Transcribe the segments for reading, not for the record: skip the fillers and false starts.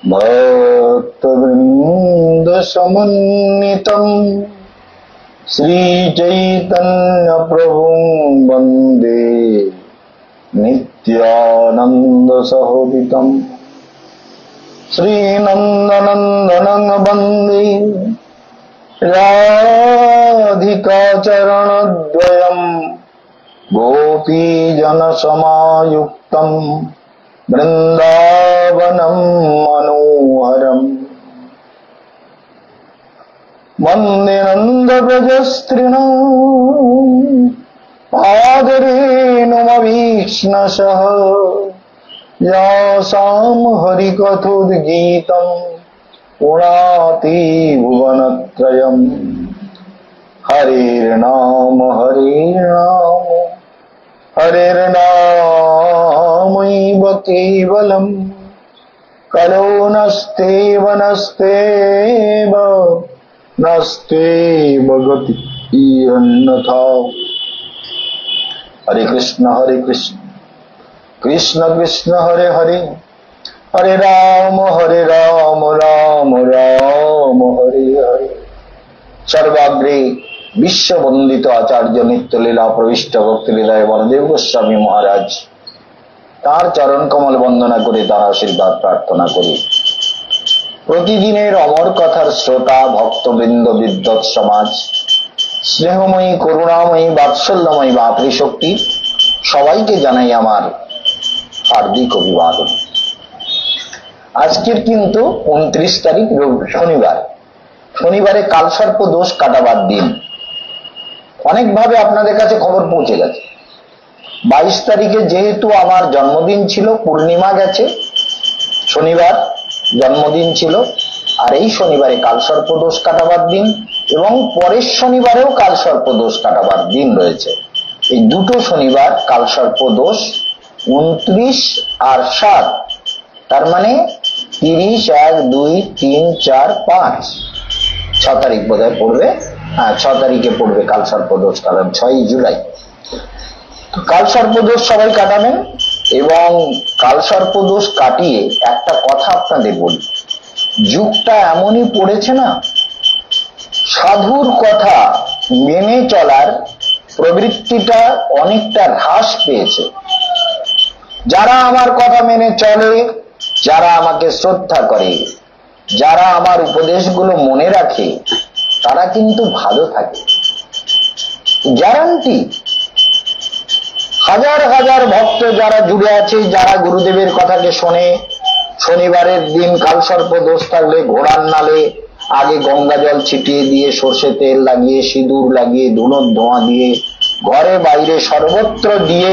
भक्तवृन्द समन्वितं श्रीचैतन्य प्रभुं वन्दे नित्यानंद सहोदितं श्रीनन्दनन्दनं वन्दे राधिका चरणद्वयं गोपीजनसमायुक्तं वृन्दावनं मनोहरम् वन्दे नन्दव्रजस्त्रीणां पादरेणुमभीक्ष्णशः यासां हरिकथोद्गीतं पुनाति भुवनत्रयम् हरेर्नाम हरेर्नामैव केवलम् कलो नस्तेव नस्तेव गतिरन्यथा। हरे कृष्ण कृष्ण कृष्ण हरे हरे हरे राम राम राम हरे हरे। सर्वाग्रे विश्व वंदित आचार्य नित्य लीला प्रविष्ट भक्ति हृदय बलदेव गोस्वामी महाराज तार चरण कमल वंदना करे तार आशीर्वाद प्रार्थना करी। प्रतिदिनेर अमर कथार श्रोता भक्तबृंद विद्वत समाज स्नेहमयी करुणामयी बात्सल्यमयी मातृशक्ति सबाइके जानाई आमार हार्दिक अभिवादन। आजकेर किन्तु 29 तारीख शनिवार, शनिवारे कालसर्प दोष काटाबार दिन अनेक भावे आपनादेर काछे खबर पौঁছে গেছে। 22 तारीखे जेहेतु आमार जन्मदिन छिलो, पूर्णिमा गेছে, शनिवार जन्मदिन छिलो और এই শনিবারে কালসর্প দোষ কাটাবার দিন এবং পরের শনিবারেও কালসর্প দোষ কাটাবার দিন রয়েছে। এই দুটো শনিবার কালসর্প দোষ 29 আর 7, তার মানে 30, 1, 2, 3, 4, 5, 6 তারিখ বোধহয় পড়বে। হ্যাঁ, 6 তারিখে পড়বে কালসর্প দোষ, কারণ 6 জুলাই। কালসর্প দোষ সবাই কাটাবেন এবং কালসর্প দোষ কাটিয়ে একটা কথা আপনাদের বলি, যুগটা এমনই পড়েছে না, সাধুর কথা মেনে চলার প্রবৃত্তিটা অনেকটা হ্রাস পেয়েছে। যারা আমার কথা মেনে চলে, যারা আমাকে শ্রদ্ধা করে, যারা আমার উপদেশগুলো মনে রাখে, তারা কিন্তু ভালো থাকে, গ্যারান্টি। হাজার হাজার ভক্ত যারা জুড়ে আছে, যারা গুরুদেবের কথাকে শোনে, শনিবারের দিন কালসর্প দোষ থাকলে ঘোড়ার নালে আগে গঙ্গা জল ছিটিয়ে দিয়ে, সর্ষে তেল লাগিয়ে, সিঁদুর লাগিয়ে, ধুনোর ধোঁয়া দিয়ে, ঘরে বাইরে সর্বত্র দিয়ে,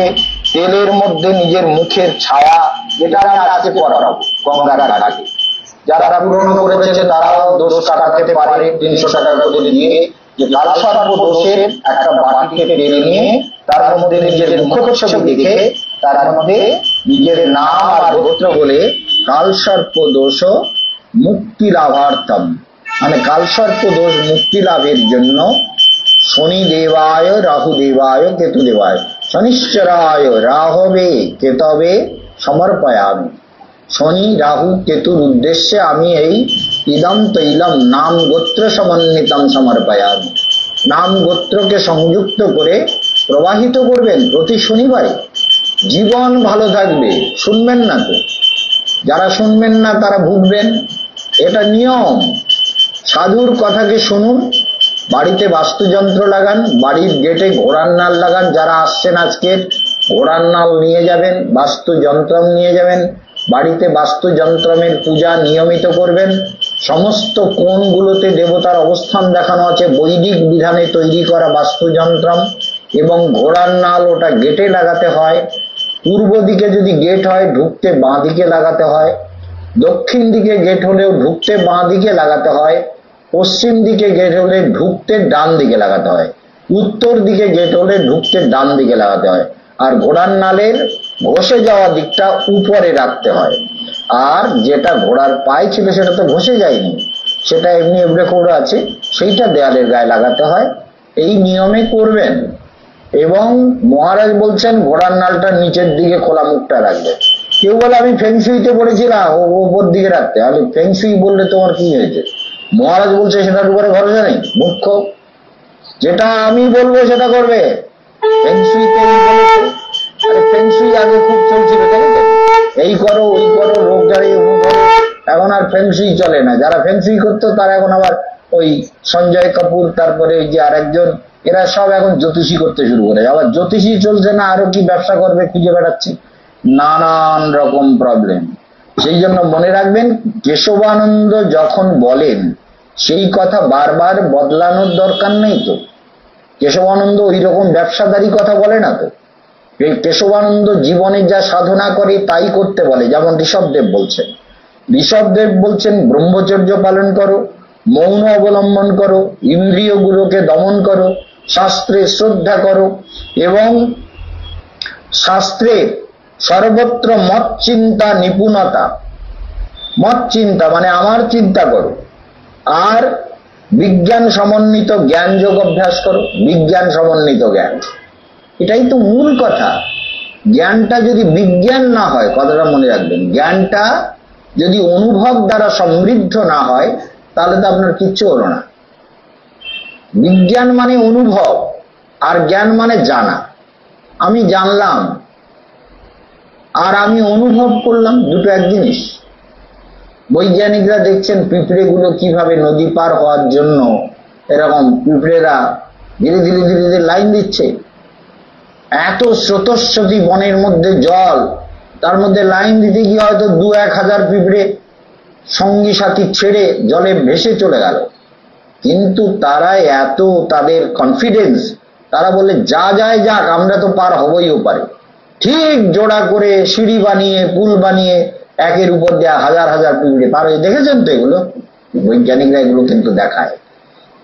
তেলের মধ্যে নিজের মুখের ছায়া, যেটা আমি আজকে পড়াবো গঙ্গার ঘাটে। যারা পুরনো করেছে তারাও দোষ কাটাতে পারে 300 টাকা করে দিয়ে। যে কালসর্প দোষের একটা বাটিতে তেল নিয়ে তার মধ্যে নিজের মুখচ্ছবি দেখে তার মধ্যে নিজের নাম আর গোত্র বলে কালসর্প দোষ মুক্তি লাভার্থম, মানে কালসর্প দোষ মুক্তি লাভের জন্য শনি দেবায় রাহু দেবায় কেতু দেবায় শনিশ্চরায় রাহবে কেতবে সমর্পয়ামি। শনি রাহু কেতুর উদ্দেশ্যে আমি এই ইদম তৈলম নাম গোত্র সমন্বিতম সমর্পয়ামি, নাম গোত্রকে সংযুক্ত করে প্রবাহিত করবেন প্রতি শনিবারে। জীবন ভালো থাকবে। শুনবেন না তো, যারা শুনবেন না তারা ভুগবেন, এটা নিয়ম। সাধুর কথাকে শুনুন, বাড়িতে বাস্তুযন্ত্র লাগান, বাড়ির গেটে ঘোড়ার নাল লাগান। যারা আসছেন আজকের ঘোড়ার নাল নিয়ে যাবেন, বাস্তুযন্ত্রম নিয়ে যাবেন, বাড়িতে বাস্তুযন্ত্রমের পূজা নিয়মিত করবেন। সমস্ত কোণগুলোতে দেবতার অবস্থান দেখানো আছে, বৈদিক বিধানে তৈরি করা বাস্তুযন্ত্রম। এবং ঘোড়ার নাল ওটা গেটে লাগাতে হয়। পূর্ব দিকে যদি গেট হয় ঢুকতে বাঁ দিকে লাগাতে হয়, দক্ষিণ দিকে গেট হলেও ঢুকতে বাঁ দিকে লাগাতে হয়, পশ্চিম দিকে গেট হলে ঢুকতে ডান দিকে লাগাতে হয়, উত্তর দিকে গেট হলে ঢুকতে ডান দিকে লাগাতে হয়। আর ঘোড়ার নালের ঘষে যাওয়া দিকটা উপরে রাখতে হয়। আর যেটা ঘোড়ার পায়ে ছিল সেটা তো ঘষে যায়নি, সেটা এমনি এবড়ে খোড়া আছে, সেইটা দেয়ালের গায়ে লাগাতে হয়। এই নিয়মে করবেন। এবং মহারাজ বলছেন ঘোড়ার নালটা নিচের দিকে খোলা মুখটা রাখবে। কেউ বলে আমি ফেংশুইতে পড়েছিলাম ওপর দিকে রাখতে। আমি ফেংশুই বললে তোমার কি হয়েছে? মহারাজ বলছে সেটার উপরে ভরসা নেই। মুখ্য যেটা আমি বলবো সেটা করবে। ফেংশুইতে ফেংশুই আগে খুব চলছিল, তাই তো? এই করো ওই করো, রোগ গাড়ি অমুক করো। এখন আর ফেংশুই চলে না। যারা ফেংশুই করতো তারা এখন আবার ওই সঞ্জয় কাপুর, তারপরে ওই যে আরেকজন, এরা সব এখন জ্যোতিষী করতে শুরু করে। আবার জ্যোতিষী চলছে না, আরো কি ব্যবসা করবে খুঁজে বেড়াচ্ছে, নানান রকম প্রবলেম। সেই জন্য মনে রাখবেন, কেশবানন্দ যখন বলেন সেই কথা বারবার বদলানোর দরকার নেই তো। কেশবানন্দ ওই রকম ব্যবসাদারি কথা বলে না তো। কেশবানন্দ জীবনে যা সাধনা করে তাই করতে বলে। যেমন ঋষভদেব বলছেন, ঋষভদেব বলছেন ব্রহ্মচর্য পালন করো, মৌন অবলম্বন করো, ইন্দ্রিয়গুলোকে দমন করো, শাস্ত্রে শ্রদ্ধা করো এবং শাস্ত্রে সর্বত্র মত চিন্তা নিপুণতা। মত চিন্তা মানে আমার চিন্তা করো, আর বিজ্ঞান সমন্বিত জ্ঞান যোগ অভ্যাস করো। বিজ্ঞান সমন্বিত জ্ঞান, এটাই তো মূল কথা। জ্ঞানটা যদি বিজ্ঞান না হয়, কথাটা মনে রাখবেন, জ্ঞানটা যদি অনুভব দ্বারা সমৃদ্ধ না হয় তাহলে তো আপনার কিচ্ছু হলো না। বিজ্ঞান মানে অনুভব, আর জ্ঞান মানে জানা। আমি জানলাম আর আমি অনুভব করলাম, দুটো এক জিনিস। বৈজ্ঞানিকরা দেখছেন পিঁপড়েগুলো কিভাবে নদী পার হওয়ার জন্য এরকম পিঁপড়েরা ধীরে ধীরে ধীরে ধীরে লাইন দিচ্ছে। এত স্রোতস্বতী বনের মধ্যে জল, তার মধ্যে লাইন দিতে গিয়ে হয়তো 2-1000 পিঁপড়ে সঙ্গী সাথী ছেড়ে জলে ভেসে চলে গেল। কিন্তু তারা এত তাদের কনফিডেন্স, তারা বলে যা যায় যাক, আমরা তো পার হবই পারে। ঠিক জোড়া করে সিঁড়ি বানিয়ে পুল বানিয়ে একের উপর দেয়া হাজার হাজার পিঁপড়ে পার হয়ে। দেখেছেন তো এগুলো? বৈজ্ঞানিকরা এগুলো কিন্তু দেখায়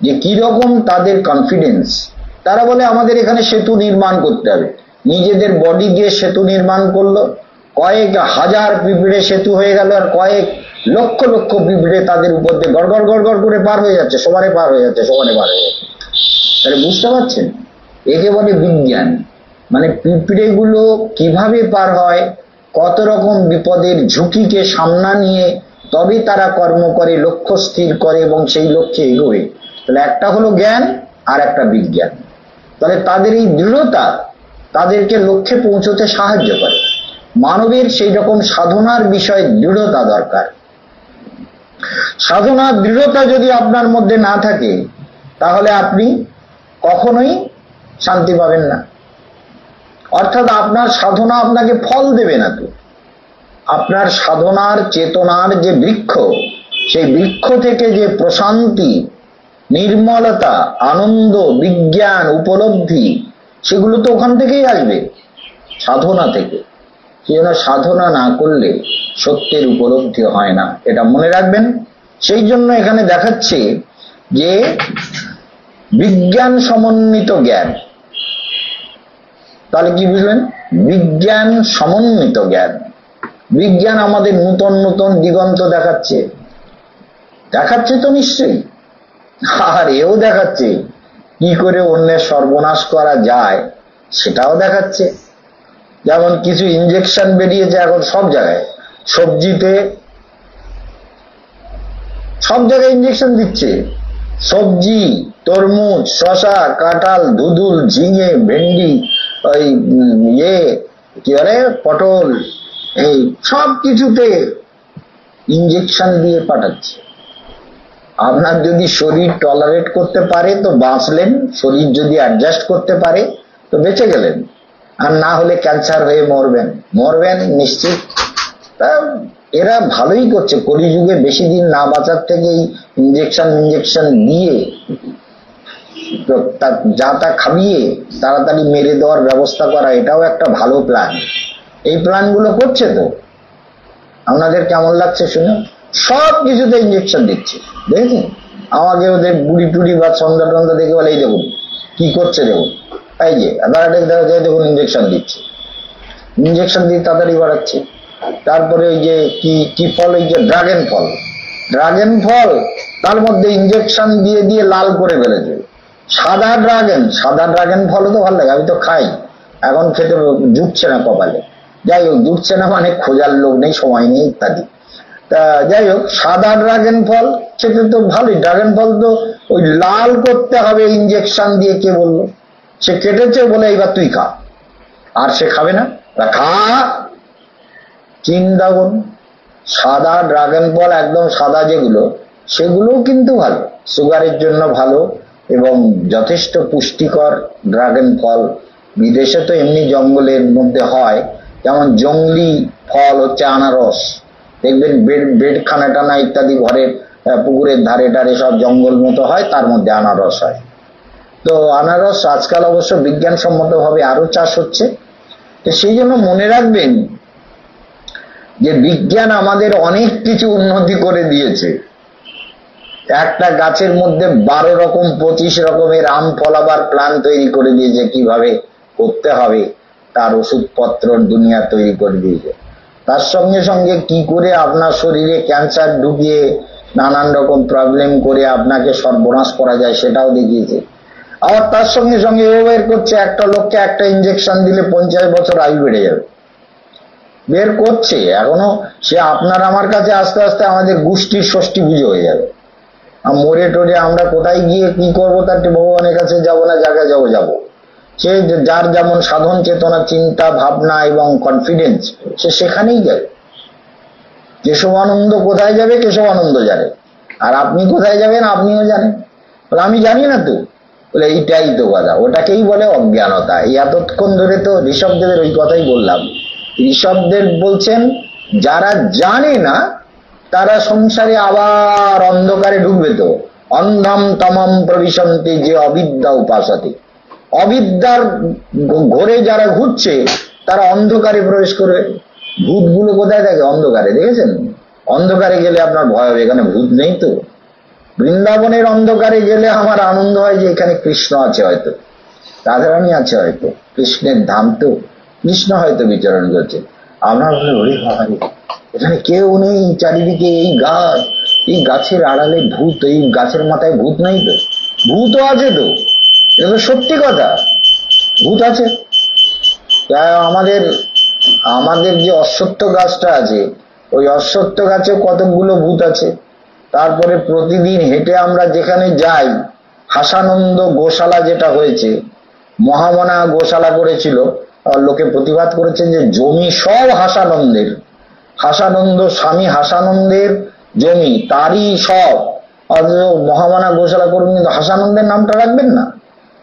যে কিরকম তাদের কনফিডেন্স। তারা বলে আমাদের এখানে সেতু নির্মাণ করতে হবে। নিজেদের বডি দিয়ে সেতু নির্মাণ করলো, কয়েক হাজার পিঁপড়ে সেতু হয়ে গেল, আর কয়েক লক্ষ লক্ষ পিঁপড়ে তাদের উপর দিয়ে গড় গড় গড় গড় করে পার হয়ে যাচ্ছে, সমানে পার হয়ে যাচ্ছে, সমানে পার হয়ে যাচ্ছে। তাহলে বুঝতে পারছেন, একে বলে বিজ্ঞান। মানে পিঁপড়েগুলো কিভাবে পার হয়, কত রকম বিপদের ঝুঁকিকে সামনা নিয়ে তবে তারা কর্ম করে, লক্ষ্য স্থির করে এবং সেই লক্ষ্যে এগোয়। তাহলে একটা হলো জ্ঞান আর একটা বিজ্ঞান। তাহলে তাদের এই দৃঢ়তা তাদেরকে লক্ষ্যে পৌঁছতে সাহায্য করে। মানবের সেই রকম সাধনার বিষয়ে দৃঢ়তা দরকার। সাধনার দৃঢ়তা যদি আপনার মধ্যে না থাকে তাহলে আপনি কখনোই শান্তি পাবেন না। অর্থাৎ আপনার সাধনা আপনাকে ফল দেবে না তো। আপনার সাধনার চেতনার যে বৃক্ষ, সেই বৃক্ষ থেকে যে প্রশান্তি, নির্মলতা, আনন্দ, বিজ্ঞান, উপলব্ধি, সেগুলো তো ওখান থেকেই আসবে, সাধনা থেকে। সেজন্য সাধনা না করলে সত্যের উপলব্ধি হয় না, এটা মনে রাখবেন। সেই জন্য এখানে দেখাচ্ছে যে বিজ্ঞান সমন্বিত জ্ঞান। তাহলে কি বুঝলেন? বিজ্ঞান সমন্বিত জ্ঞান। বিজ্ঞান আমাদের নূতন নূতন দিগন্ত দেখাচ্ছে, দেখাচ্ছে তো নিশ্চয়ই। আর এও দেখাচ্ছে কি করে অন্যের সর্বনাশ করা যায়, সেটাও দেখাচ্ছে। যেমন কিছু ইনজেকশন বেরিয়েছে এখন সব জায়গায়, সবজিতে সব জায়গায় ইনজেকশন দিচ্ছে। সবজি, তরমুজ, শশা, কাঁঠাল, ধুধুল, ঝিঙে, ভেন্ডি, ওই কি বলে পটল, এই সব কিছুতে ইনজেকশন দিয়ে পাঠাচ্ছে। আপনার যদি শরীর টলারেট করতে পারে তো বাঁচলেন, শরীর যদি অ্যাডজাস্ট করতে পারে তো বেঁচে গেলেন, আর না হলে ক্যান্সার হয়ে মরবেন, মরবেন নিশ্চিত। তা এরা ভালোই করছে, কলিযুগে বেশি দিন না বাঁচার থেকে ইনজেকশন দিয়ে যা তা খাবিয়ে তাড়াতাড়ি মেরে দেওয়ার ব্যবস্থা করা, এটাও একটা ভালো প্ল্যান। এই প্ল্যানগুলো করছে তো। আপনাদের কেমন লাগছে শুনে? সব কিছুতে ইনজেকশন দিচ্ছে, দেখেছেন? আমাকে ওদের বুড়ি টুড়ি বা সন্ধ্যা টন্ধা দেখে বলে এই দেখুন কি করছে, দেখুন এই যে দেখা যায়, দেখুন ইনজেকশন দিচ্ছে, ইনজেকশন দিয়ে তাড়াতাড়ি বাড়াচ্ছে। তারপরে ওই যে কি ফল, ওই যে ড্রাগন ফল, ড্রাগন ফল তার মধ্যে ইনজেকশন দিয়ে দিয়ে লাল করে ফেলেছে। সাদা ড্রাগন ফলও তো ভালো লাগে, আমি তো খাই, এখন খেতে জুটছে না কপালে। যাই হোক, জুটছে না মানে খোঁজার লোক নেই, সময় নেই ইত্যাদি। তা যাই হোক, সাদা ড্রাগন ফল সেটা তো ভালোই। ড্রাগন ফল তো ওই লাল করতে হবে ইঞ্জেকশন দিয়ে, কে বললো? সে কেটেছে বলে এইবার তুই খা, আর সে খাবে না? খা, চিন্তা করুন। সাদা ড্রাগন ফল, একদম সাদা যেগুলো, সেগুলো কিন্তু ভালো, সুগারের জন্য ভালো এবং যথেষ্ট পুষ্টিকর ড্রাগন ফল। বিদেশে তো এমনি জঙ্গলের মধ্যে হয়, যেমন জঙ্গলি ফল হচ্ছে আনারস। দেখবেন বেডখানা টানা ইত্যাদি ঘরের পুকুরের ধারে ধারে সব জঙ্গল মতো হয়, তার মধ্যে আনারস হয়। তো আনারস আজকাল অবশ্য বিজ্ঞানসম্মত ভাবে আরো চাষ হচ্ছে। তো সেই জন্য মনে রাখবেন যে বিজ্ঞান আমাদের অনেক কিছু উন্নতি করে দিয়েছে। একটা গাছের মধ্যে 12 রকম 25 রকমের আম ফলাবার প্ল্যান তৈরি করে দিয়েছে, কিভাবে করতে হবে তার ওষুধপত্র দুনিয়া তৈরি করে দিয়েছে। তার সঙ্গে সঙ্গে কি করে আপনার শরীরে ক্যান্সার ঢুকিয়ে নানান রকম প্রবলেম করে আপনাকে সর্বনাশ করা যায় সেটাও দেখিয়েছে। আবার তার সঙ্গে সঙ্গে ও বের করছে একটা লোককে একটা ইঞ্জেকশন দিলে 50 বছর আয়ু বেড়ে যাবে, বের করছে এখনো। সে আপনার আমার কাছে আস্তে আস্তে আমাদের গোষ্ঠীর ষষ্ঠী পুজো হয়ে যাবে। মরে টরে আমরা কোথায় গিয়ে কি করবো, তার ভগবানের কাছে যাবো না, জায়গায় যাবো। সে যার যেমন সাধন চেতনা, চিন্তা ভাবনা এবং কনফিডেন্স, সে সেখানেই যাবে। কেশবানন্দ কোথায় যাবে কেশবানন্দ জানে, আর আপনি কোথায় যাবেন আপনিও জানেন। আমি জানি না তো, বলে এইটাই তো কথা, ওটাকেই বলে অজ্ঞানতা। এই এতক্ষণ ধরে তো ঋষভদেবের ওই কথাই বললাম। ঋষভদেব বলছেন যারা জানে না তারা সংসারে আবার অন্ধকারে ঢুকবে। তো অন্ধম তমম প্রবিশন্তি যে অবিদ্যা উপাসতে, অবিদ্যার ঘোরে যারা ঘুরছে তারা অন্ধকারে প্রবেশ করবে। ভূতগুলো কোথায় থাকে? অন্ধকারে। দেখেছেন? অন্ধকারে গেলে আপনার ভয় হবে, এখানে ভূত নেই তো। বৃন্দাবনের অন্ধকারে গেলে আমার আনন্দ হয় যে এখানে কৃষ্ণ আছে, হয়তো রাধারানী আছে, হয়তো কৃষ্ণের ধাম, তো কৃষ্ণ হয়তো বিচরণ করছে। আমরা বলে ওরে বাবারে, এখানে কেউ নেই, চারিদিকে এই গাছ, এই গাছের আড়ালে ভূত, এই গাছের মাথায় ভূত নেই তো? ভূতও আছে তো, এটা তো সত্যি কথা, ভূত আছে। আমাদের আমাদের যে অশ্বত্থ গাছটা আছে, ওই অশ্বত্থ গাছে কতগুলো ভূত আছে। তারপরে প্রতিদিন হেঁটে আমরা যেখানে যাই, হাসানন্দ গোশালা যেটা হয়েছে, মহামনা গোশালা করেছিল, লোকে প্রতিবাদ করেছে যে জমি সব হাসানন্দের, হাসানন্দ স্বামী হাসানন্দের জমি, তারই সব। মহামনা গোশালা করুন, কিন্তু হাসানন্দের নামটা রাখবেন না।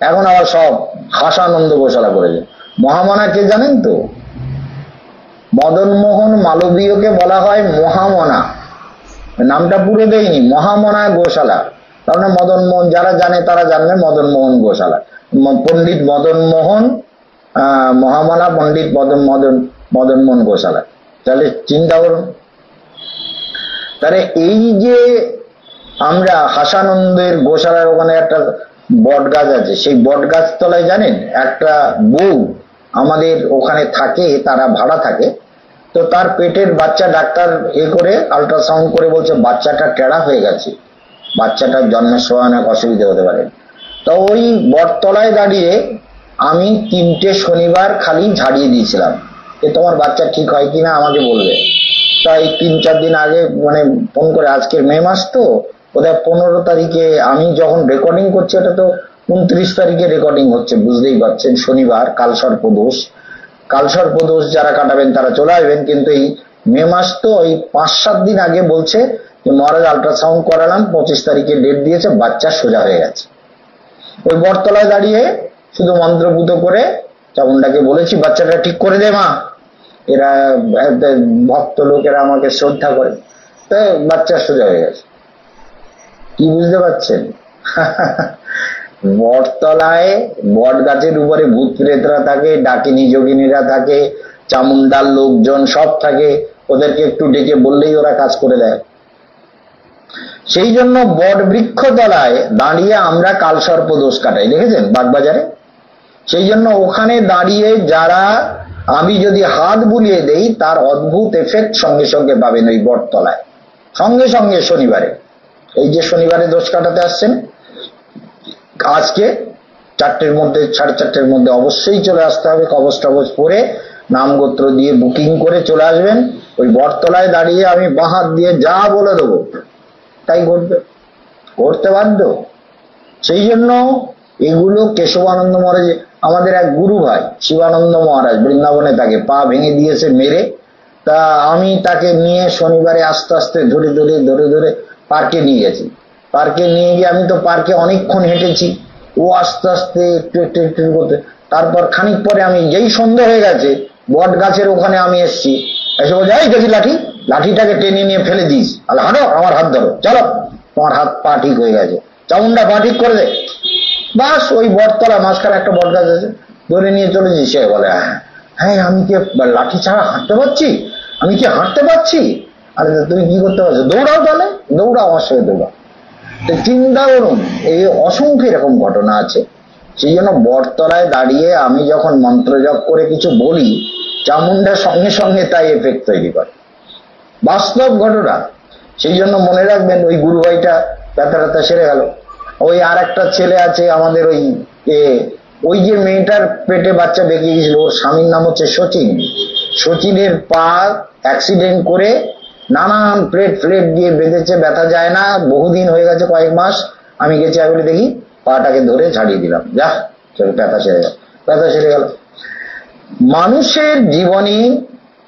এখন আবার সব হাসানন্দ গোশালা করেছে। মহামনা কে জানেন তো? মদনমোহন মালবীয়কে বলা হয় মহামনা, নামটা পুরো দেয়নি, মহামনা গোশালা। কারণ মদনমোহন, যারা জানে তারা জানবে মদনমোহন গোশালা, পণ্ডিত মদনমোহন মহামনা, পণ্ডিত মদনমোহন গোশালা। তাহলে চিন্তা করুন, তাহলে এই যে আমরা হাসানন্দের গোশালার ওখানে একটা বট গাছ আছে, সেই বট গাছ তলায় জানেন একটা বউ আমাদের ওখানে থাকে, তারা ভাড়া থাকে। তো তার পেটের বাচ্চা ডাক্তার করে আল্ট্রাসাউন্ড করে বলছে বাচ্চাটা টেরা হয়ে গেছে, বাচ্চাটার জন্মের সময় অনেক অসুবিধা হতে পারে। তো ওই বটতলায় দাঁড়িয়ে আমি 3টে শনিবার খালি ঝাড়িয়ে দিয়েছিলাম যে তোমার বাচ্চা ঠিক হয় কিনা আমাকে বলবে। তাই 3-4 দিন আগে মানে ফোন করে, আজকের মে মাস তো, বোধহয় 15 তারিখে, আমি যখন রেকর্ডিং করছি এটা তো 29 তারিখে রেকর্ডিং হচ্ছে, বুঝতেই পারছেন, শনিবার, কালসর্পদোষ। কালসর্পদোষ যারা কাটাবেন তারা চলে আসবেন, কিন্তু এই মে মাস তো ওই 5-7 দিন আগে বলছে যে মহারাজ আল্ট্রাসাউন্ড করালাম, 25 তারিখে ডেট দিয়েছে, বাচ্চা সোজা হয়ে গেছে। ওই বটতলায় দাঁড়িয়ে শুধু মন্ত্রপুত করে চামুন্ডাকে বলেছি বাচ্চাটা ঠিক করে দে মা। এরা ভক্ত লোকেরা আমাকে শ্রদ্ধা করে, তো বাচ্চা সোজা হয়ে গেছে। কি বুঝতে পারছেন? বটতলায় বট গাছের উপরে ভূত প্রেতরা থাকে, ডাকিনী যোগিনীরা থাকে, চামুন্ডার লোকজন সব থাকে, ওদেরকে একটু ডেকে বললেই ওরা কাজ করে দেয়। সেই জন্য বট বৃক্ষ তলায় দাঁড়িয়ে আমরা কালসর্প দোষ কাটাই, দেখেছেন বাগবাজারে। সেই জন্য ওখানে দাঁড়িয়ে যারা, আমি যদি হাত বুলিয়ে দেই তার অদ্ভুত এফেক্ট সঙ্গে সঙ্গে পাবেন ওই বটতলায়, সঙ্গে সঙ্গে শনিবারে। এই যে শনিবারে দোষ কাটাতে আসছেন, আজকে 4টের মধ্যে, 4:30 মধ্যে অবশ্যই চলে আসতে হবে, কবচ টবচ পরে নাম গোত্র দিয়ে বুকিং করে চলে আসবেন, ওই বটতলায় দাঁড়িয়ে আমি বাঁ হাত দিয়ে যা বলে দেবো তাই করতে বাধ্য। সেই জন্য এগুলো কেশবানন্দ মহারাজ, আমাদের এক গুরু ভাই শিবানন্দ মহারাজ বৃন্দাবনে, তাকে পা ভেঙে দিয়েছে মেরে, তা আমি তাকে নিয়ে শনিবারে আস্তে আস্তে ধরে ধরে ধরে ধরে পার্কে নিয়ে গেছি। পার্কে নিয়ে গিয়ে আমি তো পার্কে অনেকক্ষণ হেঁটেছি, ও আস্তে আস্তে একটু একটু একটু করতে, তারপর খানিক পরে আমি যেই সন্ধ্যা হয়ে গেছে বট গাছের ওখানে আমি এসছি, এসে বলছে এই দেখি লাঠি, লাঠিটাকে টেনে নিয়ে ফেলে দিস, আর হাঁটো আমার হাত ধরো, চলো তোমার হাত পা ঠিক হয়ে গেছে, চামুন্ডা পা ঠিক করে দে। বাস ওই বটতলা মাঝখানে একটা বট গাছ আছে, ধরে নিয়ে চলেছি। সে বলে হ্যাঁ আমি কি লাঠি ছাড়া হাঁটতে পারছি, আমি কি হাঁটতে পারছি? আরে তুমি কি করতে পারছো? দৌড়াও, তাহলে দৌড়াও, আমার সঙ্গে দৌড়াও। চিন্তা করুন, এই অসংখ্য এরকম ঘটনা আছে। সেই জন্য বটতলায় দাঁড়িয়ে আমি যখন মন্ত্র জপ করে কিছু বলি, চামুন্ডার সঙ্গে সঙ্গে তাই এফেক্ট তৈরি করে, বাস্তব ঘটনা। সেই জন্য মনে রাখবেন, ওই গুরু ভাইটা ব্যথা সেরে গেল। ওই আর একটা ছেলে আছে আমাদের, ওই যে মেয়েটার পেটে বাচ্চা বেঁকে গেছিল, ওর স্বামীর নাম হচ্ছে শচীন। শচীনের পা অ্যাক্সিডেন্ট করে নানান প্লেট ফ্লেট দিয়ে বেঁধেছে, ব্যথা যায় না, বহুদিন হয়ে গেছে, কয়েক মাস। আমি গেছি, আমি দেখি পাটাকে ধরে ছাড়িয়ে দিলাম, যা ব্যথা সেরে গেল, ব্যথা সেরে গেল। মানুষের জীবনে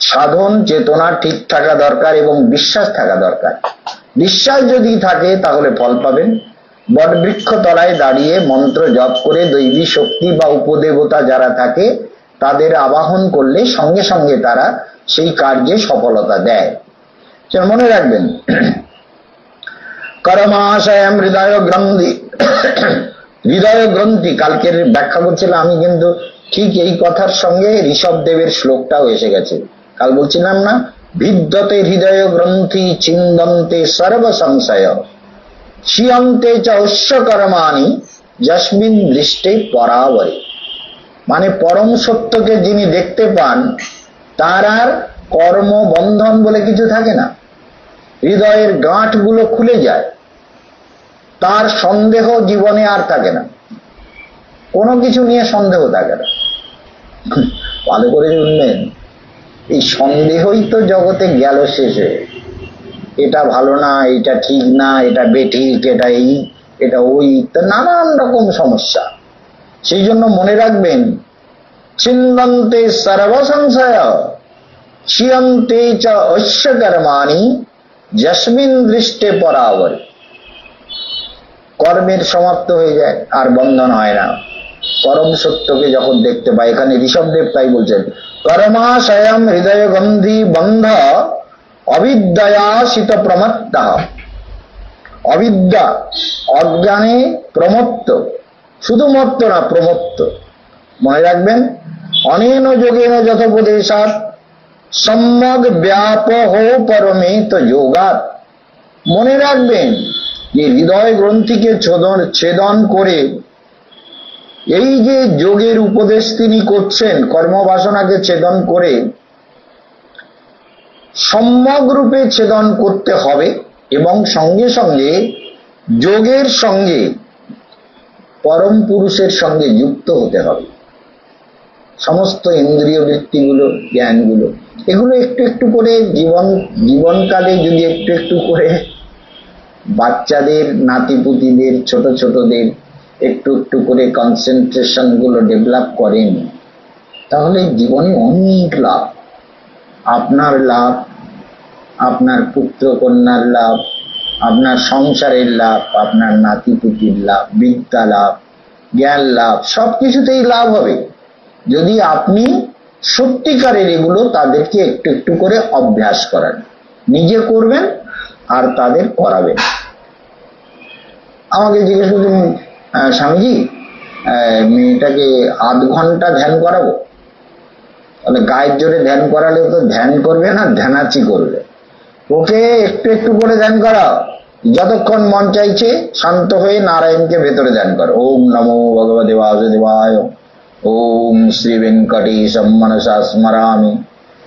সাধন চেতনা ঠিক থাকা দরকার এবং বিশ্বাস থাকা দরকার। বিশ্বাস যদি থাকে তাহলে ফল পাবেন। বটবৃক্ষ তলায় দাঁড়িয়ে মন্ত্র জপ করে দৈবী শক্তি বা উপদেবতা যারা থাকে তাদের আবাহন করলে সঙ্গে সঙ্গে তারা সেই কার্যে সফলতা দেয়। মনে রাখবেন, কর্মাশয়ম হৃদয় গ্রন্থি, হৃদয় গ্রন্থি কালকের ব্যাখ্যা করছিলাম আমি, কিন্তু ঠিক এই কথার সঙ্গে ঋষভ দেবের শ্লোকটাও এসে গেছে। কাল বলছিলাম না, ভিদ্যতে হৃদয় গ্রন্থি চিন্দন্তে সর্ব সংশয় শিয়ন্তে চ অশ্য কর্মাণি যস্মিন দৃষ্টে পরাবরে। মানে পরম সত্যকে যিনি দেখতে পান তার আর কর্ম বন্ধন বলে কিছু থাকে না, হৃদয়ের গাঁটগুলো খুলে যায়, তার সন্দেহ জীবনে আর থাকে না, কোনো কিছু নিয়ে সন্দেহ থাকে না। ভালো করে শুনবেন, এই সন্দেহই তো জগতে গেল শেষে, এটা ভালো না, এটা ঠিক না, এটা বেঠিক, এটা এই, এটা ওই, তো নানান রকম সমস্যা। সেই জন্য মনে রাখবেন, চিন্তন্তে সর্বসংশয় শিয়ন্তে চ অশ্য কর্মাণি যস্মিন দৃষ্টে পরাবরে। কর্মের সমাপ্ত হয়ে যায়, আর বন্ধন হয় না, পরম সত্যকে যখন দেখতে পায়। এখানে ঋষভদেব তাই বলছেন, কর্মাশয়ম হৃদয় গন্ধি বন্ধ অবিদ্যাশিত প্রমত্তঃ। অবিদ্যা, অজ্ঞানে প্রমত্ত, শুধু মত্ত না, প্রমত্ত। মনে রাখবেন, অনেন যোগেন যথোপদেশাৎ সম্যক ব্যাপহ পরমেত যোগাৎ। মনে রাখবেন যে হৃদয় গ্রন্থিকে ছেদন করে এই যে যোগের উপদেশ তিনি করছেন, কর্মবাসনাকে ছেদন করে সম্যক রূপে ছেদন করতে হবে এবং সঙ্গে সঙ্গে যোগের সঙ্গে পরম পুরুষের সঙ্গে যুক্ত হতে হবে। সমস্ত ইন্দ্রিয় বৃত্তিগুলো, জ্ঞানগুলো, এগুলো একটু একটু করে জীবনকালে যদি একটু একটু করে বাচ্চাদের, নাতিপুতিদের, ছোট ছোটদের একটু একটু করে কনসেন্ট্রেশন গুলো ডেভেলপ করেন, তাহলে জীবনে অনেক লাভ। আপনার লাভ, আপনার পুত্র কন্যার লাভ, আপনার সংসারের লাভ, আপনার নাতিপুতির লাভ, বিদ্যা লাভ, জ্ঞান লাভ, সবকিছুতেই লাভ হবে যদি আপনি সত্যিকারের এগুলো তাদেরকে একটু একটু করে অভ্যাস করান। নিজে করবেন আর তাদের করাবেন। আমাকে জিজ্ঞেস করছেন, স্বামীজি মেয়েটাকে আধ ঘন্টা ধ্যান করাবো? তাহলে গায়ের জোরে ধ্যান করালে তো ধ্যান করবে না, ধ্যানাচি করবে। ওকে একটু একটু করে ধ্যান করাও, যতক্ষণ মন চাইছে শান্ত হয়ে নারায়ণকে ভেতরে ধ্যান করো। ওম নমো ভগবতে বাসুদেবায়, ওম শ্রী ভেঙ্কটেশম মনসা স্মরামি,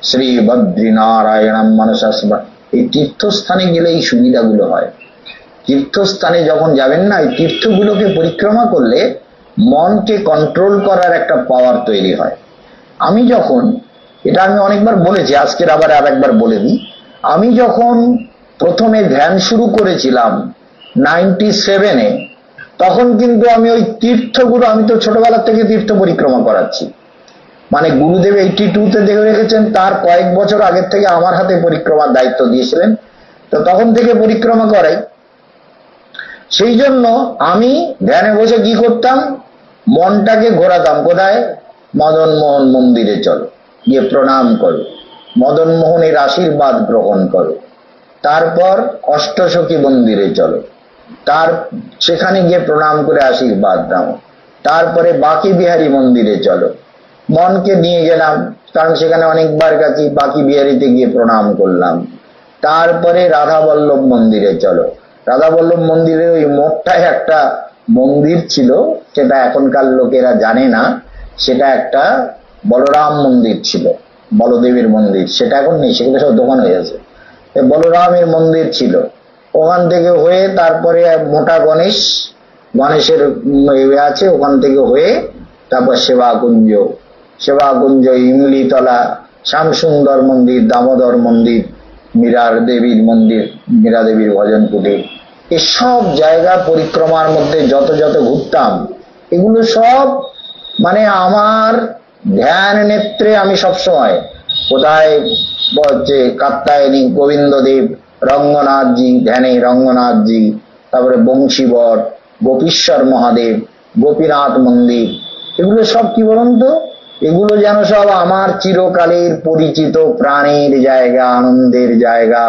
শ্রী বদ্রী নারায়ণম মনসা স্মরামি। এই তীর্থস্থানে গেলে এই সুবিধাগুলো হয়। তীর্থস্থানে যখন যাবেন না, এই তীর্থগুলোকে পরিক্রমা করলে মনকে কন্ট্রোল করার একটা পাওয়ার তৈরি হয়। আমি যখন এটা আমি অনেকবার বলেছি, আজকের আবার আরেকবার বলে দিই। আমি যখন প্রথমে ধ্যান শুরু করেছিলাম 97-এ, তখন কিন্তু আমি ওই তীর্থগুলো, আমি তো ছোটবেলা থেকে তীর্থ পরিক্রমা করাচ্ছি, মানে গুরুদেব 82-তে দেখে রেখেছেন, তার কয়েক বছর আগের থেকে আমার হাতে পরিক্রমার দায়িত্ব দিয়েছিলেন, তো তখন থেকে পরিক্রমা করাই। সেই জন্য আমি ধ্যানে বসে কি করতাম, মনটাকে ঘোরাতাম কোথায়, মদন মোহন মন্দিরে চলো, গিয়ে প্রণাম করো, মদন মোহনের আশীর্বাদ গ্রহণ করো, তারপর অষ্টসখী মন্দিরে চলো, সেখানে গিয়ে প্রণাম করে আশীর্বাদ নাও, তারপরে বাকি বিহারী মন্দিরে চলো। মনকে নিয়ে গেলাম, কারণ সেখানে অনেকবার গেছি, বাকি বিহারীতে গিয়ে প্রণাম করলাম। তারপরে রাধা বল্লভ মন্দিরে চলো। রাধা বল্লভ মন্দিরের ওই মোড়টায় একটা মন্দির ছিল, সেটা এখনকার লোকেরা জানে না, সেটা একটা বলরাম মন্দির ছিল, বলদেবের মন্দির, সেটা এখন নেই, সেগুলো সব দোকান হয়ে গেছে। বলরামের মন্দির ছিল, ওখান থেকে হয়ে তারপরে মোটা গণেশের আছে, ওখান থেকে হয়ে তারপর সেবাকুঞ্জ, ইমলিতলা, শ্যামসুন্দর মন্দির, দামোদর মন্দির, মীরার দেবীর মন্দির, মীরা দেবীর ভজন কুটির, এসব জায়গা পরিক্রমার মধ্যে যত যত ঘুরতাম, এগুলো সব মানে আমার ধ্যান নেত্রে আমি সবসময় কোথায় হচ্ছে কাত্যায়নী, গোবিন্দদেব, রঙ্গনাথজি, ধ্যানে রঙ্গনাথজি, তারপরে বংশীবট, গোপীশ্বর মহাদেব, গোপীনাথ মন্দির, এগুলো সব কি বলুন তো, এগুলো যেন সব আমার চিরকালের পরিচিত প্রাণের জায়গা, আনন্দের জায়গা।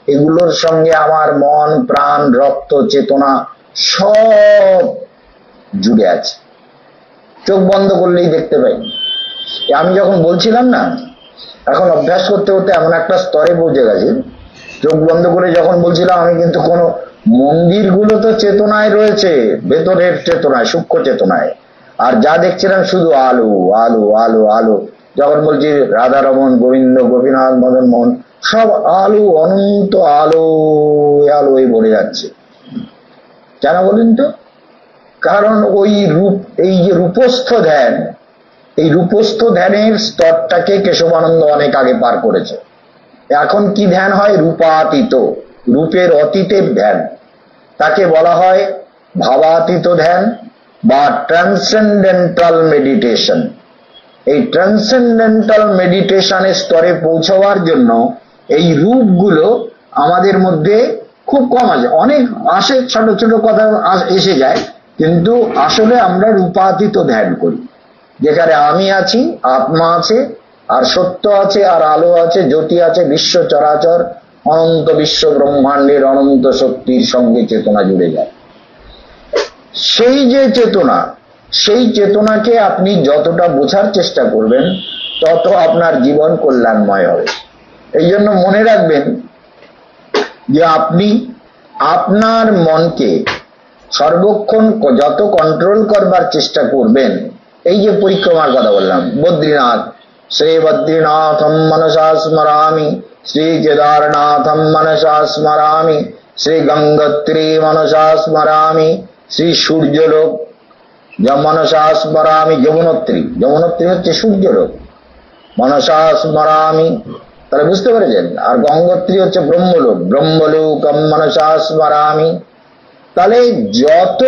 এগুলোর সঙ্গে আমার মন, প্রাণ, রক্ত, চেতনা সব জুড়ে আছে, চোখ বন্ধ করলেই দেখতে পাই। আমি যখন বলছিলাম না, এখন অভ্যাস করতে করতে এমন একটা স্তরে পৌঁছে গেছে, চোখ বন্ধ করে যখন বলছিলাম, আমি কিন্তু কোনো মন্দিরগুলো তো চেতনায় রয়েছে, ভেতরের চেতনায়, সূক্ষ্ম চেতনায়, আর যা দেখছিলাম শুধু আলো আলো আলো আলো। যখন বলছি রাধারমন, গোবিন্দ, গোপীনাথ, মদন মোহন, সব আলো, অনন্ত আলো, আলোয় ভরে যাচ্ছে। কেন বলেন তো? কারণ ওই এই যে রূপস্থ ধ্যান, এই রূপস্থ ধ্যানের স্তরটাকে কেশবানন্দ অনেক আগে পার করেছে। এখন কি ধ্যান হয়? রূপাতীত, রূপের অতীতের ধ্যান, তাকে বলা হয় ভাবাতীত ধ্যান বা ট্রান্সেন্ডেন্টাল মেডিটেশন। এই ট্রান্সেন্ডেন্টাল মেডিটেশনের স্তরে পৌঁছাবার জন্য এই রূপগুলো আমাদের মধ্যে খুব কম আছে, অনেক আসে, ছোট ছোট কথা এসে যায়, কিন্তু আসলে আমরা রূপাতীত ধ্যান করি, যেখানে আমি আছি, আত্মা আছে, আর সত্য আছে, আর আলো আছে, জ্যোতি আছে, বিশ্ব চরাচর অনন্ত বিশ্ব ব্রহ্মাণ্ডের অনন্ত শক্তির সঙ্গে চেতনা জুড়ে যায়। সেই যে চেতনা, সেই চেতনাকে আপনি যতটা বোঝার চেষ্টা করবেন, তত আপনার জীবন কল্যাণময় হবে। এই জন্য মনে রাখবেন যে আপনি আপনার মনকে সর্বক্ষণ যত কন্ট্রোল করবার চেষ্টা করবেন, এই যে পরিক্রমার কথা বললাম, বদ্রীনাথ, শ্রী বদ্রীনাথম মনসা স্মরামি, শ্রী কেদারনাথম মনসা স্মরামি, শ্রী গঙ্গোত্রী মনসা স্মরামি, শ্রী সূর্যলোক মনসা স্মরামি, যমুনোত্রী, যমুনোত্রী হচ্ছে সূর্যলোক, মনসা স্মরামি, তাহলে বুঝতে পেরেছেন? আর গঙ্গোত্রী হচ্ছে ব্রহ্মলোক, ব্রহ্মলোকম মনসা স্মরামি। তাহলে যত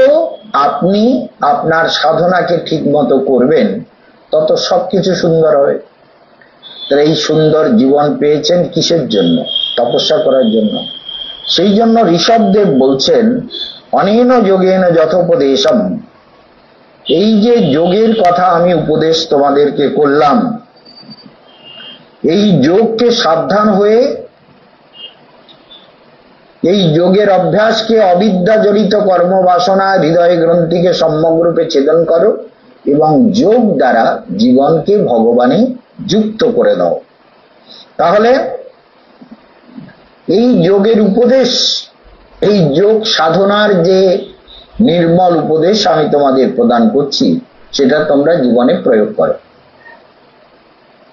আপনি আপনার সাধনাকে ঠিক মতো করবেন, তত সবকিছু সুন্দর হবে। তাহলে এই সুন্দর জীবন পেয়েছেন কিসের জন্য? তপস্যা করার জন্য। সেই জন্য ঋষভদেব বলছেন, অনেন যোগেন যথোপদেশম, এই যে যোগের কথা আমি উপদেশ তোমাদেরকে করলাম, এই যোগকে সাবধান হয়ে, এই যোগের অভ্যাসকে অবিদ্যা জড়িত কর্মবাসনা হৃদয় গ্রন্থিকে সম্যকরূপে ছেদন করো এবং যোগ দ্বারা জীবনকে ভগবানে যুক্ত করে দাও। তাহলে এই যোগের উপদেশ, এই যোগ সাধনার যে নির্মল উপদেশ আমি তোমাদের প্রদান করছি, সেটা তোমরা জীবনে প্রয়োগ করো।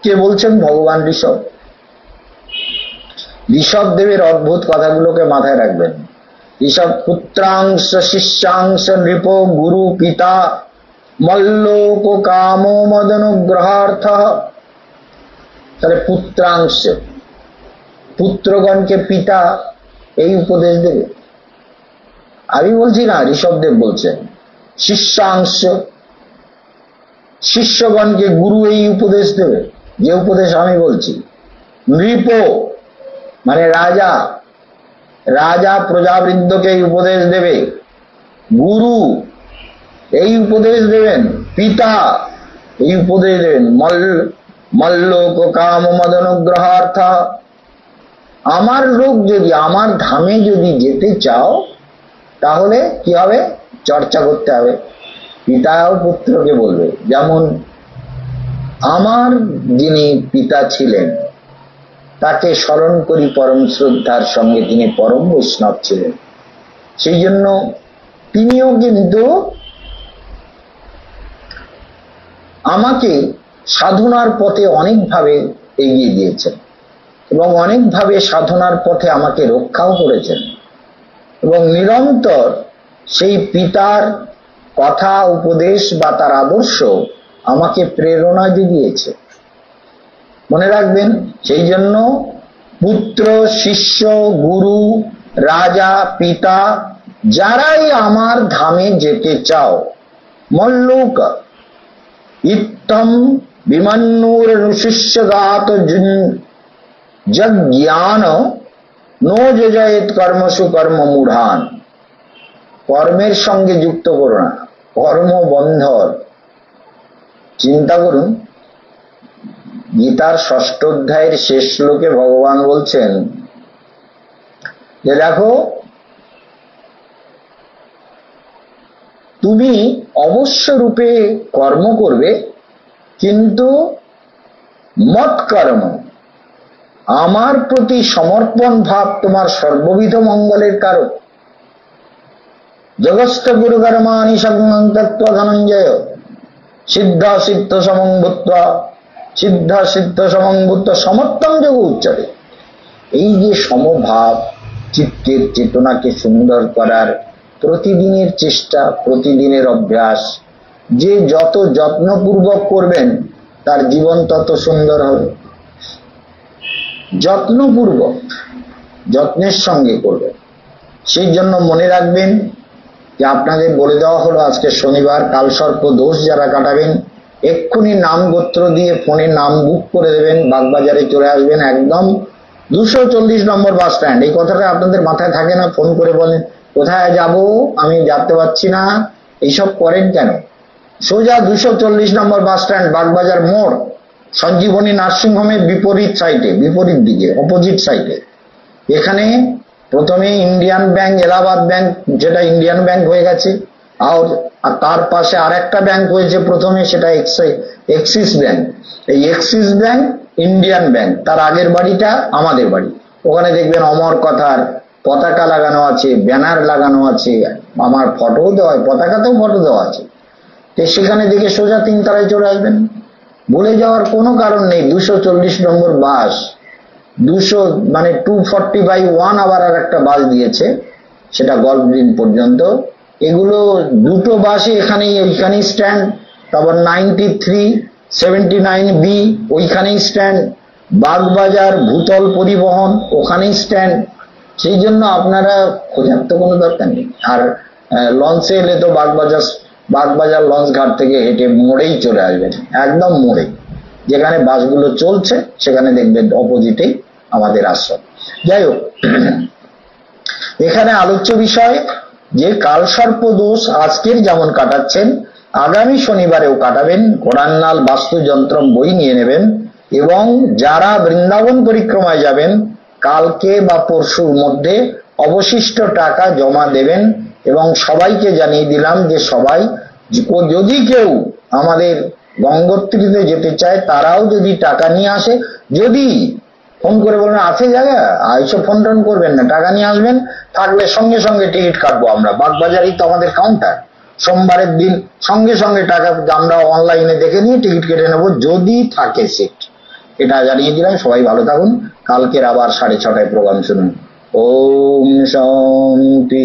কে বলছেন? ভগবান ঋষভ। ঋষভদেবের অদ্ভুত কথাগুলোকে মাথায় রাখবেন। ঋষভ পুত্রাংশ শিষ্যাংশ নৃপ গুরু পিতা মল্লোক কামো মদনুগ্রহার্থ তাহলে পুত্রাংশ, পুত্রগণকে পিতা এই উপদেশ দেবে। আমি বলছি না, ঋষভদেব বলছেন। শিষ্যাংশ, শিষ্যগণকে গুরু এই উপদেশ দেবে, যে উপদেশ আমি বলছি। নৃপ মানে রাজা, রাজা প্রজাবৃন্দকে এই উপদেশ দেবে। গুরু এই উপদেশ দেবেন, পিতা এই উপদেশ দেবেন। মল্লোক কাম মদনুগ্রহার্থ, আমার লোক যদি, আমার ধামে যদি যেতে চাও তাহলে কি হবে? চর্চা করতে হবে। পিতাও পুত্রকে বলবে, যেমন আমার যিনি পিতা ছিলেন তাকে স্মরণ করি পরম শ্রদ্ধার সঙ্গে, তিনি পরম বৈষ্ণব ছিলেন, সেই জন্য তিনিও কিন্তু আমাকে সাধনার পথে অনেকভাবে এগিয়ে দিয়েছেন এবং অনেকভাবে সাধনার পথে আমাকে রক্ষাও করেছেন এবং নিরন্তর সেই পিতার কথা, উপদেশ বা তার আদর্শ আমাকে প্রেরণা জুগিয়েছে। মনে রাখবেন, সেই জন্য পুত্র, শিষ্য, গুরু, রাজা, পিতা যারাই আমার ধামে যেতে চাও, মল্লুক ইত্থম বিমন্নুর শিষ্যগাত যজ্ঞান নো যজয়েত কর্মসু কর্ম মূঢ়ান, কর্মের সঙ্গে যুক্ত করো না, কর্ম বন্ধর। চিন্তা করুন, গীতার 6ষ্ঠ অধ্যায়ের শেষ শ্লোকে ভগবান বলছেন যে দেখো, তুমি অবশ্য রূপে কর্ম করবে, কিন্তু মত কর্ম, আমার প্রতি সমর্পণ ভাব তোমার সর্ববিধ মঙ্গলের কারক। জগস্থ গুরু কর্মাণি সঙ্গং তত্ত্ব ধনঞ্জয় সিদ্ধ সিদ্ধ সমংভূত্ব, সিদ্ধ সিদ্ধ সমংভূত্ব সমত্তম যোগ উচ্চারে। এই যে সমভাব, চিত্তের চেতনাকে সুন্দর করার প্রতিদিনের চেষ্টা, প্রতিদিনের অভ্যাস, যে যত যত্নপূর্বক করবেন তার জীবন তত সুন্দর হবে। যত্নপূর্বক, যত্নের সঙ্গে করবেন। সেই জন্য মনে রাখবেন যে আপনাদের বলে দেওয়া হলো, আজকে শনিবার, কালসর্প দোষ যারা কাটাবেন এক্ষুনি নাম গোত্র দিয়ে ফোনে নাম বুক করে দেবেন, বাগবাজারে চলে আসবেন, একদম 240 নম্বর বাস স্ট্যান্ড। এই কথাটা আপনাদের মাথায় থাকে না, ফোন করে বলেন কোথায় যাব, আমি যেতে পারছি না, এইসব করেন কেন? সোজা 240 নম্বর বাস স্ট্যান্ড, বাগবাজার মোড়, সঞ্জীবনী নার্সিংহোমের বিপরীত সাইডে, বিপরীত দিকে, অপোজিট সাইডে। এখানে প্রথমে ইন্ডিয়ান ব্যাংক, এলাহাবাদ ব্যাংক, যেটা ইন্ডিয়ান ব্যাংক হয়ে গেছে, আর তার পাশে আর একটা ব্যাংক হয়েছে প্রথমে, সেটা এক্সিস ব্যাংক। এই এক্সিস ব্যাংক, ইন্ডিয়ান ব্যাংক, তার আগের বাড়িটা আমাদের বাড়ি। ওখানে দেখবেন অমর কথার পতাকা লাগানো আছে, ব্যানার লাগানো আছে, আমার ফটোও দেওয়া, পতাকাতেও ফটো দেওয়া আছে। তো সেখানে দেখে সোজা 3 তলায় চলে আসবেন, ভুলে যাওয়ার কোনো কারণ নেই। 240 নম্বর বাস, 200 মানে 240/1 আবার আর একটা বাস দিয়েছে, সেটা গল্ফ গ্রিন পর্যন্ত। এগুলো দুটো বাসই ওইখানেই স্ট্যান্ড। তারপর 93, 79B ওইখানেই স্ট্যান্ড। বাগবাজার ভূতল পরিবহন ওখানেই স্ট্যান্ড। সেই জন্য আপনারা খোঁজার তো কোনো দরকার নেই। আর লঞ্চে এলে তো বাগবাজার লঞ্চ ঘাট থেকে হেঁটে মোড়েই চলে আসবেন, একদম মোড়ে যেখানে বাসগুলো চলছে, সেখানে দেখবেন অপোজিটেই আমাদের আশ্রম। যাই হোক, এখানে আলোচ্য বিষয় যে কালসর্প দোষ আজকের যেমন কাটাচ্ছেন, আগামী শনিবারেও কাটাবেন। ঘোড়ান্নাল বাস্তুযন্ত্রম বই নিয়ে নেবেন এবং যারা বৃন্দাবন পরিক্রমায় যাবেন কালকে বা পরশুর মধ্যে অবশিষ্ট টাকা জমা দেবেন। এবং সবাইকে জানিয়ে দিলাম যে সবাই যদি কেউ আমাদের গঙ্গোত্রীতে যেতে চায় তারাও যদি টাকা নিয়ে আসে, যদি ফোন করে বলবেন আছে জায়গা, এইসব ফোন টোন করবেন না, টাকা নিয়ে আসবেন, থাকলে সঙ্গে সঙ্গে টিকিট কাটবো আমরা, বাগবাজারেই তো আমাদের কাউন্টার। সোমবারের দিন সঙ্গে সঙ্গে টাকা আমরা অনলাইনে দেখে নিয়ে টিকিট কেটে নেবো, যদি থাকে সিট। এটা জানিয়ে দিলাম। সবাই ভালো থাকুন। কালকের আবার 6:30টায় প্রোগ্রাম শুনুন। ওম শান্তি।